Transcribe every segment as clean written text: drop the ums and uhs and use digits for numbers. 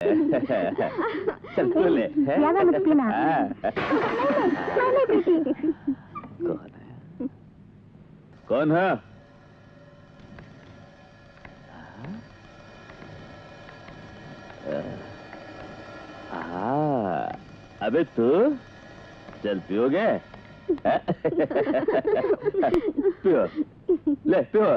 चल तू ले। ज्यादा मत पीना। नहीं पीती। कौन है? अबे तू चल पियोगे? पियो ले पियो।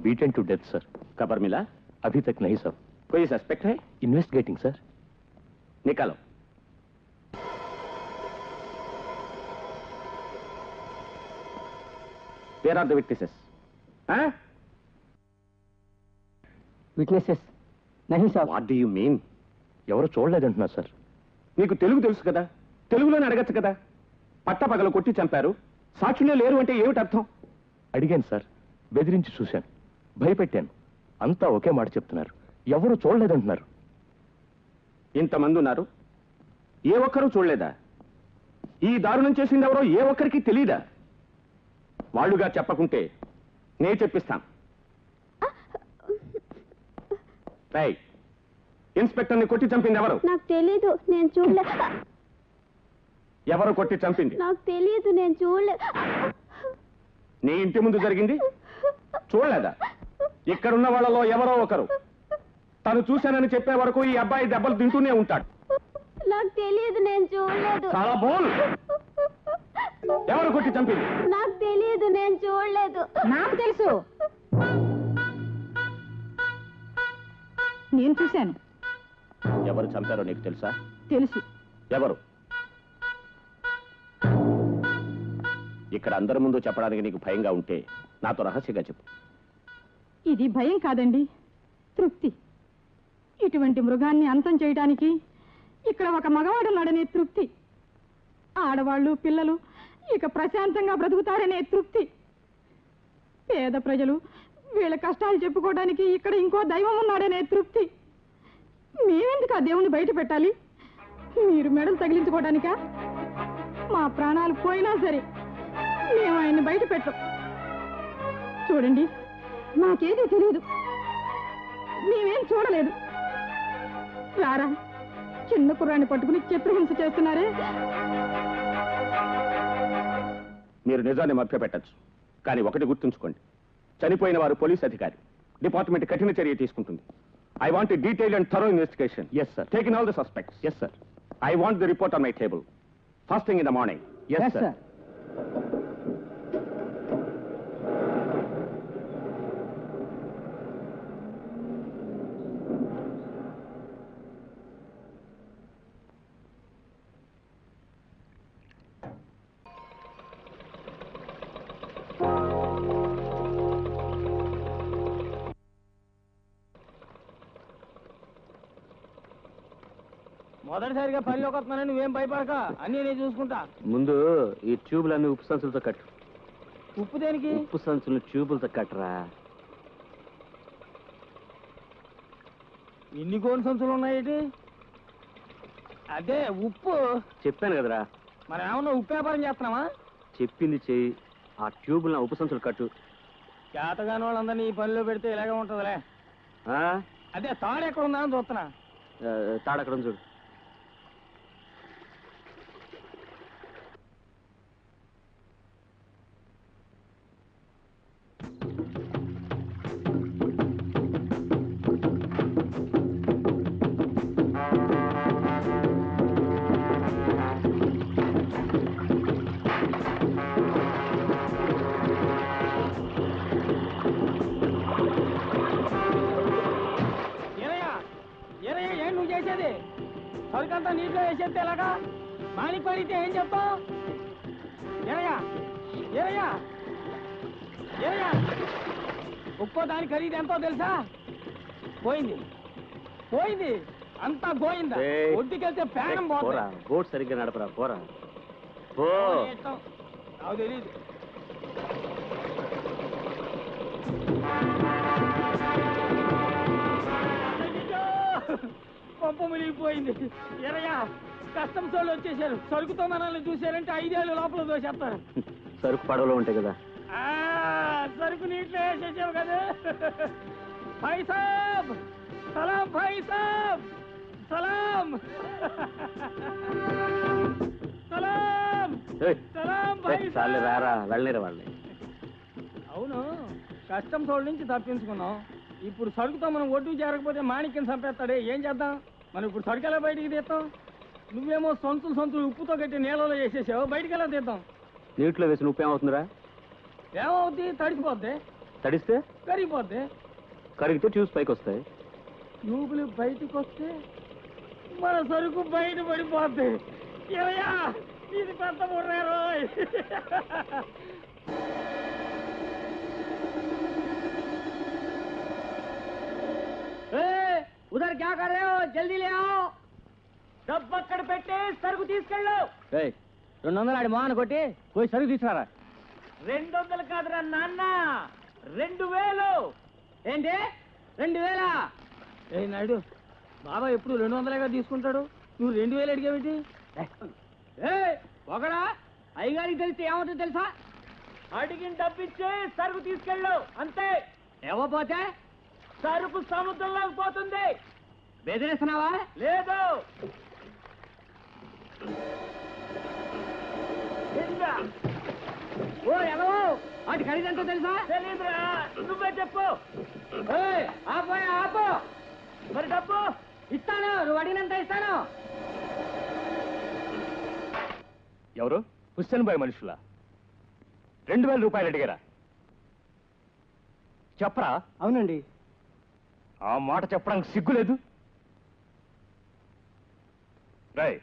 Beaten to death sir. खबर मिला? अभी तक नहीं सर। कोई सस्पेक्ट है? Investigating sir. निकालो। Where are the witnesses? Huh? Witnesses? नहीं sir. What do you mean? ఎవరు చూడలేదంటున్నారు సార్. నీకు తెలుగు తెలుసు కదా, తెలుగులోనే అడగచ్చు కదా. పట్టపగలు కొట్టి చంపారు, సాక్షులే లేరు అంటే ఏమిటి అర్థం? అడిగాను సార్, బెదిరించి చూశాను, భయపెట్టాను. అంతా ఒకే మాట చెప్తున్నారు, ఎవరు చూడలేదంటున్నారు. ఇంతమంది ఉన్నారు, ఏ ఒక్కరూ చూడలేదా? ఈ దారుణం చేసింది ఎవరో ఏ ఒక్కరికి తెలీదా? వాళ్ళుగా చెప్పకుంటే నే చెప్పిస్తాను. ఇన్స్పెక్టర్ని కొట్టి చంపింది ఎవరు? నాకు తెలీదు, నేను చూడలే. ఎవరు కొట్టి చంపింది? నాకు తెలీదు, నేను చూడలే. నీ ఇంటి ముందు జరిగింది చూడలేదా? ఇక్కడున్న వాళ్ళలో ఎవరో ఒకరు తను చూశానని చెప్పే వరకు ఈ అబ్బాయి దెబ్బలు తింటూనే ఉంటాడు. నాకు తెలీదు, నేను చూడలేదు. చాలా బోల్. ఎవరు కొట్టి చంపింది? నాకు తెలియదు, నేను చూడలేదు. నాకు తెలుసు, నేను చూశాను. ఎవరు చంపారో నీకు తెలుసా? తెలుసు. ఎవరు? ఇక్కడ అందరి ముందు చెప్పడానికి నీకు భయంగా ఉంటే నాతో రహస్యంగా చెప్పు. ఇది భయం కాదండి, తృప్తి. ఇటువంటి మృగాన్ని అంతం చేయడానికి ఇక్కడ ఒక మగవాడున్నాడనే తృప్తి. ఆడవాళ్ళు పిల్లలు ఇక ప్రశాంతంగా బ్రతుకుతారనే తృప్తి. పేద ప్రజలు వీళ్ళ కష్టాలు చెప్పుకోవడానికి ఇక్కడ ఇంకో దైవం ఉన్నాడనే తృప్తి. మేమెందుకు ఆ దేవుణ్ణి బయట పెట్టాలి? మీరు మెడలు తగిలించుకోవడానికా? మా ప్రాణాలు పోయినా సరే మేము ఆయన్ని బయట పెట్టం. చూడండి, నాకేదీ తెలియదు, మేమేం చూడలేదు. రారా, చిన్న కుర్రాన్ని పట్టుకుని చిత్రహింస చేస్తున్నారే. మీరు నిజాన్ని మభ్యపెట్టచ్చు, కానీ ఒకటి గుర్తుంచుకోండి, చనిపోయిన వారు పోలీస్ అధికారి. డిపార్ట్మెంట్ కఠిన చర్య తీసుకుంటుంది. I want detail and thorough investigation. Yes sir. Take in all the suspects. Yes sir. I want the report on my table first thing in the morning. Yes sir. మొదటిసారిగా పనిలోకి వస్తున్నానని నువ్వేం భయపడక, అన్నీ నేను చూసుకుంటా. ముందు ఈ ట్యూబులన్నీ ఉప్పు సంచులతో కట్టు. ఉప్పు దేనికి? ఉప్పు సంచులు ట్యూబులతో కట్టరా. ఇన్ని గోను సంచులు ఉన్నాయేటి? అదే ఉప్పు. చెప్పాను కదరా. మరి ఏమన్నా ఉప్పు వ్యాపారం చేస్తున్నావా? చెప్పింది చెయ్యి. ఆ ట్యూబులను ఉప్పు సంచులు కట్టు. చేతగాని వాళ్ళందరినీ ఈ పనిలో పెడితే ఇలాగే ఉంటుందిలే. ఆ? అదే తాడు ఎక్కడ ఉందా అని చూస్తున్నా. తాడక్కడ చూడు. ఏం నువ్వు చేసేది? సరికంతా నీటిలో వేసేస్తే ఎలాగా? మానికి పడితే ఏం చెప్తావు? ఏరయ్యా ఏరయ్యా ఏరయ్యా, ఒక్కో దాని ఖరీదు ఎంతో తెలుసా? పోయింది పోయింది, అంతా పోయిందా? ఒడ్డుకెళ్తే ప్రాణం పోతా. బోట్ సరిగ్గా నడపరా, పోరా. పో. నాకు తెలీదు. పంప మునిగిపోయింది. ఎరయ్యా, కస్టమ్స్ వాళ్ళు వచ్చేసారు. సరుకుతో మనల్ని చూశారంటే 5 ఏళ్ళు లోపల దోసేస్తారు. సరుకు పడవలో ఉంటాయి కదా. సరుకు నీటిలో వేసేసావు కదా. భాయ్ సాబ్ సలాం, భాయ్ సాబ్ సలాం సలాం సలాం భాయ్ సాబ్. చాలే రారా, వెళ్ళలేరా వాళ్ళని. అవును, కస్టమ్స్ వాళ్ళ నుంచి తప్పించుకున్నాం. ఇప్పుడు సరుకుతో మనం ఒడ్డుకు చేరకపోతే మాణిక్యం చంపేస్తాడే, ఏం చేద్దాం? మనం ఇప్పుడు సరుకు ఎలా బయటికి తీస్తాం? నువ్వేమో సొంతులు ఉప్పుతో కట్టి నీళ్ళలో వేసేసావు, బయటికి ఎలా తీద్దాం? నీటిలో వేసిన ఉప్పు ఏమవుతుందిరా? ఏమవుద్ది? తడిసిపోద్ది. తడిస్తే కరిగిపోద్ది. కరిగితే ట్యూబ్స్ పైకి వస్తాయి. ట్యూబులు బయటకు వస్తే మన సరుకు బయట పడిపోద్ది. ఏమయ్యా, ఇది పెద్ద ముర్రారు. ఉదర్ క్యా కర్ రహే హో? జల్దీ లే आओ. డబ్బు అక్కడ పెట్టి సరుకు తీసుకెళ్ళు. 200 ఆడి మోహన్ కొట్టి పోయి సరుకు తీసుకురా. 200 కాదురా నాన్న, 2000. ఏంటి 2000? ఏ నాయుడు, బాబా ఎప్పుడు 200గా తీసుకుంటాడు, నువ్వు 2000 అడిగావేంటి? ఒకడా అయ్యగారికి తెలిస్తే ఏమవుతుందో తెలుసా? అడిగిన డబ్బిచ్చే సరుకు తీసుకెళ్ళు, అంతే. ఇవ్వపోతే సరుకు సముద్రంలోకి పోతుంది. బెదిరిస్తున్నావా? లేదు. ఓ ఎవరో వాటి ఖరీదంతా తెలుసా? తెలీదురా, నువ్వే చెప్పు. ఆపోయా ఆపో. మరి డబ్బు ఇస్తాను, నువ్వు అడిగినంత ఇస్తాను. ఎవరు? హుస్సేన్ బాయ్ మనుషులా? 2,000 రూపాయలు అడిగారా? చెప్పరా? అవునండి. ఆ మాట చెప్పడానికి సిగ్గులేదు? రాయ్,